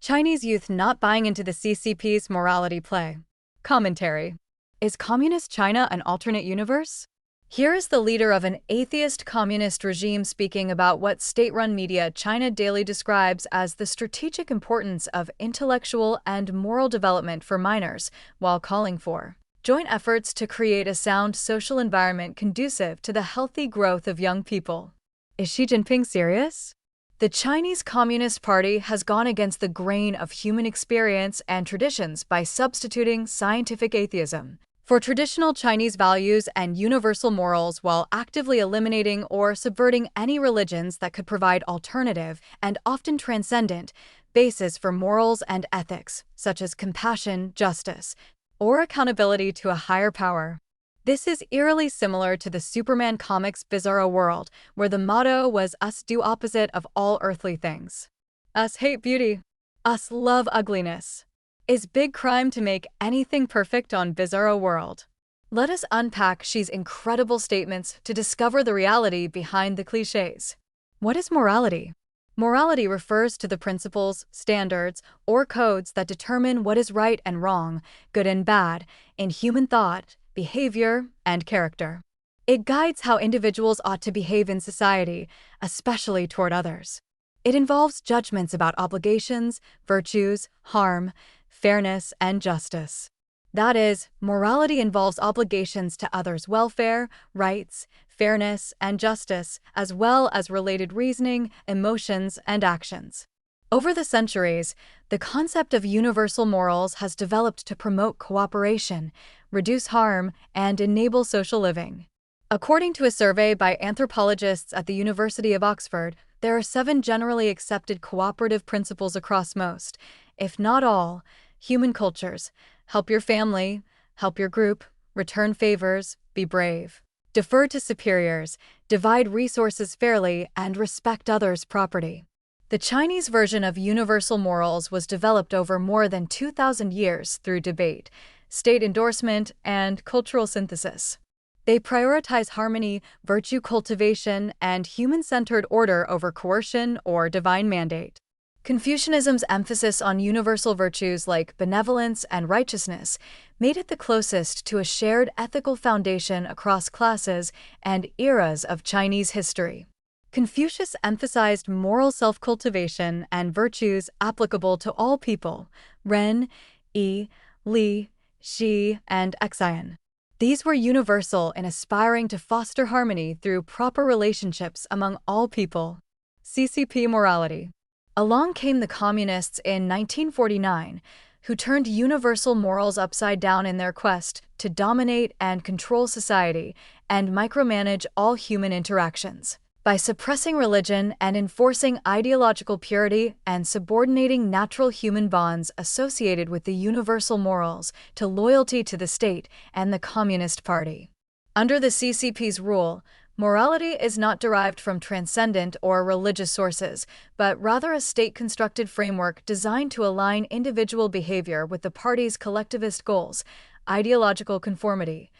Chinese youth not buying into the CCP's morality play. Commentary. Is Communist China an alternate universe? Here is the leader of an atheist communist regime speaking about what state-run media China Daily describes as the strategic importance of intellectual and moral development for minors, while calling for joint efforts to create a sound social environment conducive to the healthy growth of young people. Is Xi Jinping serious? The Chinese Communist Party has gone against the grain of human experience and traditions by substituting scientific atheism for traditional Chinese values and universal morals while actively eliminating or subverting any religions that could provide alternative and often transcendent bases for morals and ethics, such as compassion, justice, or accountability to a higher power. This is eerily similar to the Superman comics' Bizarro World, where the motto was "Us do opposite of all earthly things. Us hate beauty. Us love ugliness." Is big crime to make anything perfect on Bizarro World? Let us unpack Xi's incredible statements to discover the reality behind the cliches. What is morality? Morality refers to the principles, standards, or codes that determine what is right and wrong, good and bad, in human thought, behavior, and character. It guides how individuals ought to behave in society, especially toward others. It involves judgments about obligations, virtues, harm, fairness, and justice. That is, morality involves obligations to others' welfare, rights, fairness, and justice, as well as related reasoning, emotions, and actions. Over the centuries, the concept of universal morals has developed to promote cooperation, reduce harm, and enable social living. According to a survey by anthropologists at the University of Oxford, there are 7 generally accepted cooperative principles across most, if not all, human cultures: help your family, help your group, return favors, be brave, defer to superiors, divide resources fairly, and respect others' property. The Chinese version of universal morals was developed over more than 2,000 years through debate, state endorsement, and cultural synthesis. They prioritize harmony, virtue cultivation, and human-centered order over coercion or divine mandate. Confucianism's emphasis on universal virtues like benevolence and righteousness made it the closest to a shared ethical foundation across classes and eras of Chinese history. Confucius emphasized moral self-cultivation and virtues applicable to all people: Ren, Yi, Li, Xi, and Xian. These were universal in aspiring to foster harmony through proper relationships among all people. CCP morality. Along came the Communists in 1949, who turned universal morals upside down in their quest to dominate and control society and micromanage all human interactions. By suppressing religion and enforcing ideological purity and subordinating natural human bonds associated with the universal morals to loyalty to the state and the Communist Party. Under the CCP's rule, morality is not derived from transcendent or religious sources, but rather a state-constructed framework designed to align individual behavior with the party's collectivist goals, ideological conformity,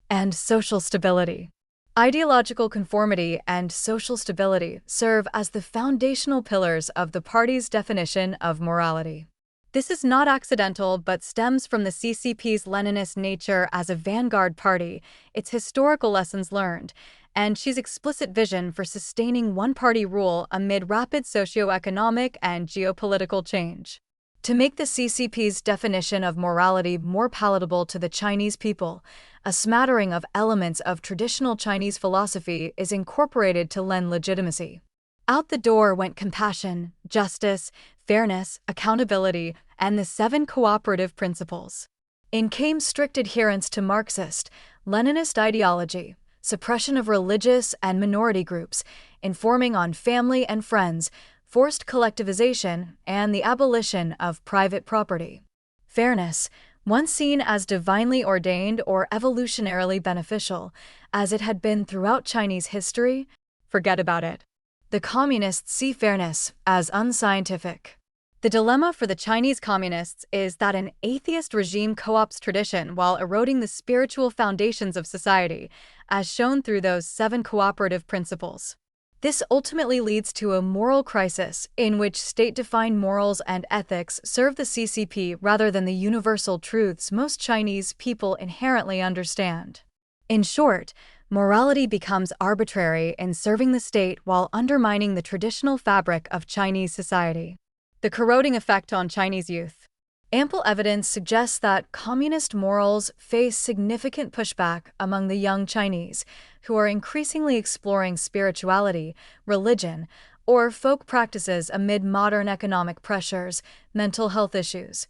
and social stability. Ideological conformity and social stability serve as the foundational pillars of the party's definition of morality. This is not accidental but stems from the CCP's Leninist nature as a vanguard party, its historical lessons learned, and Xi's explicit vision for sustaining one-party rule amid rapid socioeconomic and geopolitical change. To make the CCP's definition of morality more palatable to the Chinese people, a smattering of elements of traditional Chinese philosophy is incorporated to lend legitimacy. Out the door went compassion, justice, fairness, accountability, and the 7 cooperative principles. In came strict adherence to Marxist, Leninist ideology, suppression of religious and minority groups, informing on family and friends, forced collectivization, and the abolition of private property. Fairness, once seen as divinely ordained or evolutionarily beneficial, as it had been throughout Chinese history, forget about it. The Communists see fairness as unscientific. The dilemma for the Chinese Communists is that an atheist regime co-opts tradition while eroding the spiritual foundations of society, as shown through those 7 cooperative principles. This ultimately leads to a moral crisis in which state-defined morals and ethics serve the CCP rather than the universal truths most Chinese people inherently understand. In short, morality becomes arbitrary in serving the state while undermining the traditional fabric of Chinese society. The corroding effect on Chinese youth. Ample evidence suggests that communist morals face significant pushback among the young Chinese, who are increasingly exploring spirituality, religion, or folk practices amid modern economic pressures, mental health issues,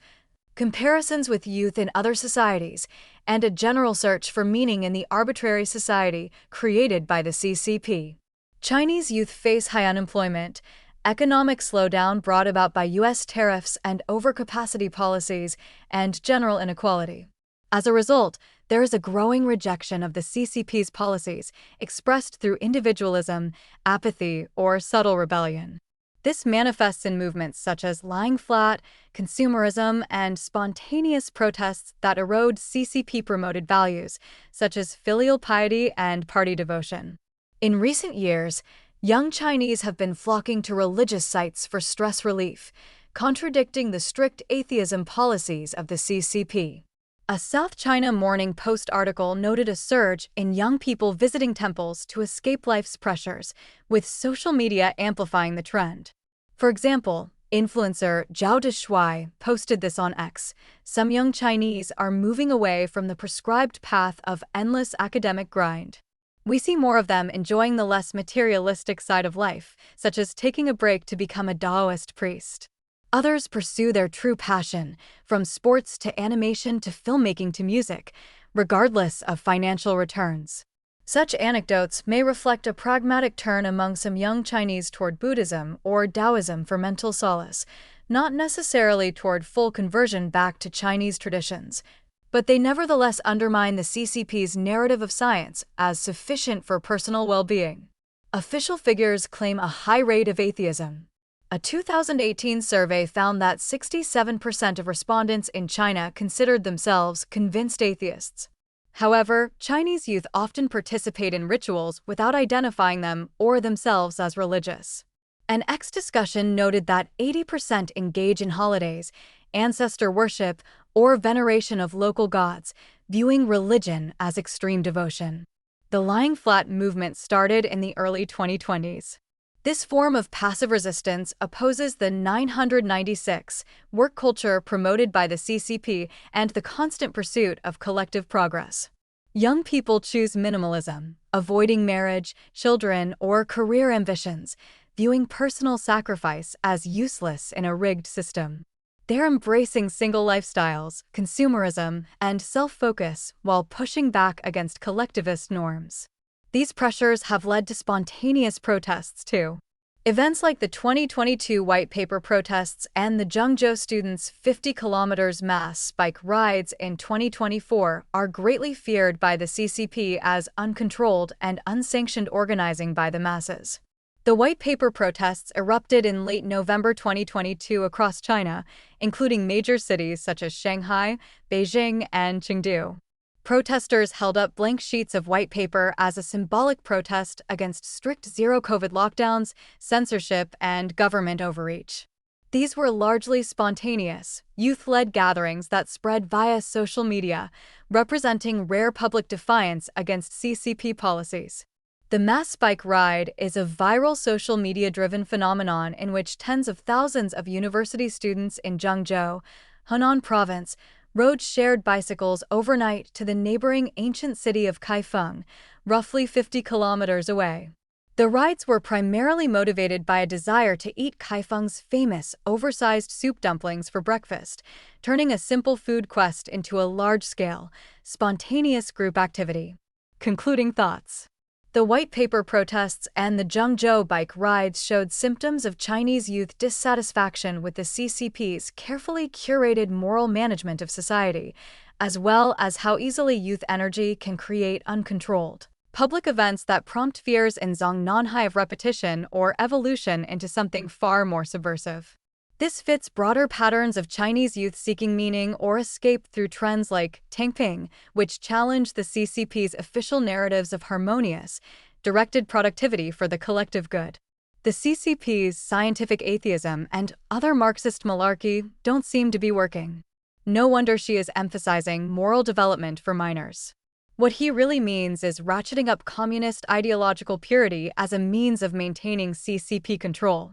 comparisons with youth in other societies, and a general search for meaning in the arbitrary society created by the CCP. Chinese youth face high unemployment, economic slowdown brought about by U.S. tariffs and overcapacity policies, and general inequality. As a result, there is a growing rejection of the CCP's policies, expressed through individualism, apathy, or subtle rebellion. This manifests in movements such as lying flat, consumerism, and spontaneous protests that erode CCP-promoted values, such as filial piety and party devotion. In recent years, young Chinese have been flocking to religious sites for stress relief, contradicting the strict atheism policies of the CCP. A South China Morning Post article noted a surge in young people visiting temples to escape life's pressures, with social media amplifying the trend. For example, influencer Zhao Deshuai posted this on X. Some young Chinese are moving away from the prescribed path of endless academic grind. We see more of them enjoying the less materialistic side of life, such as taking a break to become a Taoist priest. Others pursue their true passion, from sports to animation to filmmaking to music, regardless of financial returns. Such anecdotes may reflect a pragmatic turn among some young Chinese toward Buddhism or Taoism for mental solace, not necessarily toward full conversion back to Chinese traditions. But they nevertheless undermine the CCP's narrative of science as sufficient for personal well-being. Official figures claim a high rate of atheism. A 2018 survey found that 67% of respondents in China considered themselves convinced atheists. However, Chinese youth often participate in rituals without identifying them or themselves as religious. An X discussion noted that 80% engage in holidays, ancestor worship, or veneration of local gods, viewing religion as extreme devotion. The lying flat movement started in the early 2020s. This form of passive resistance opposes the 996 work culture promoted by the CCP and the constant pursuit of collective progress. Young people choose minimalism, avoiding marriage, children, or career ambitions, viewing personal sacrifice as useless in a rigged system. They're embracing single lifestyles, consumerism, and self-focus while pushing back against collectivist norms. These pressures have led to spontaneous protests, too. Events like the 2022 White Paper protests and the Zhengzhou students' 50 kilometers mass bike rides in 2024 are greatly feared by the CCP as uncontrolled and unsanctioned organizing by the masses. The White Paper protests erupted in late November 2022 across China, including major cities such as Shanghai, Beijing, and Chengdu. Protesters held up blank sheets of white paper as a symbolic protest against strict zero-COVID lockdowns, censorship, and government overreach. These were largely spontaneous, youth-led gatherings that spread via social media, representing rare public defiance against CCP policies. The mass bike ride is a viral social media-driven phenomenon in which tens of thousands of university students in Zhengzhou, Henan Province, rode shared bicycles overnight to the neighboring ancient city of Kaifeng, roughly 50 kilometers away. The rides were primarily motivated by a desire to eat Kaifeng's famous, oversized soup dumplings for breakfast, turning a simple food quest into a large-scale, spontaneous group activity. Concluding thoughts. The White Paper protests and the Zhengzhou bike rides showed symptoms of Chinese youth dissatisfaction with the CCP's carefully curated moral management of society, as well as how easily youth energy can create uncontrolled public events that prompt fears in Zhongnanhai of repetition or evolution into something far more subversive. This fits broader patterns of Chinese youth seeking meaning or escape through trends like Tangping, which challenge the CCP's official narratives of harmonious, directed productivity for the collective good. The CCP's scientific atheism and other Marxist malarkey don't seem to be working. No wonder she is emphasizing moral development for minors. What he really means is ratcheting up communist ideological purity as a means of maintaining CCP control.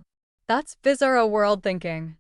That's bizarro world thinking.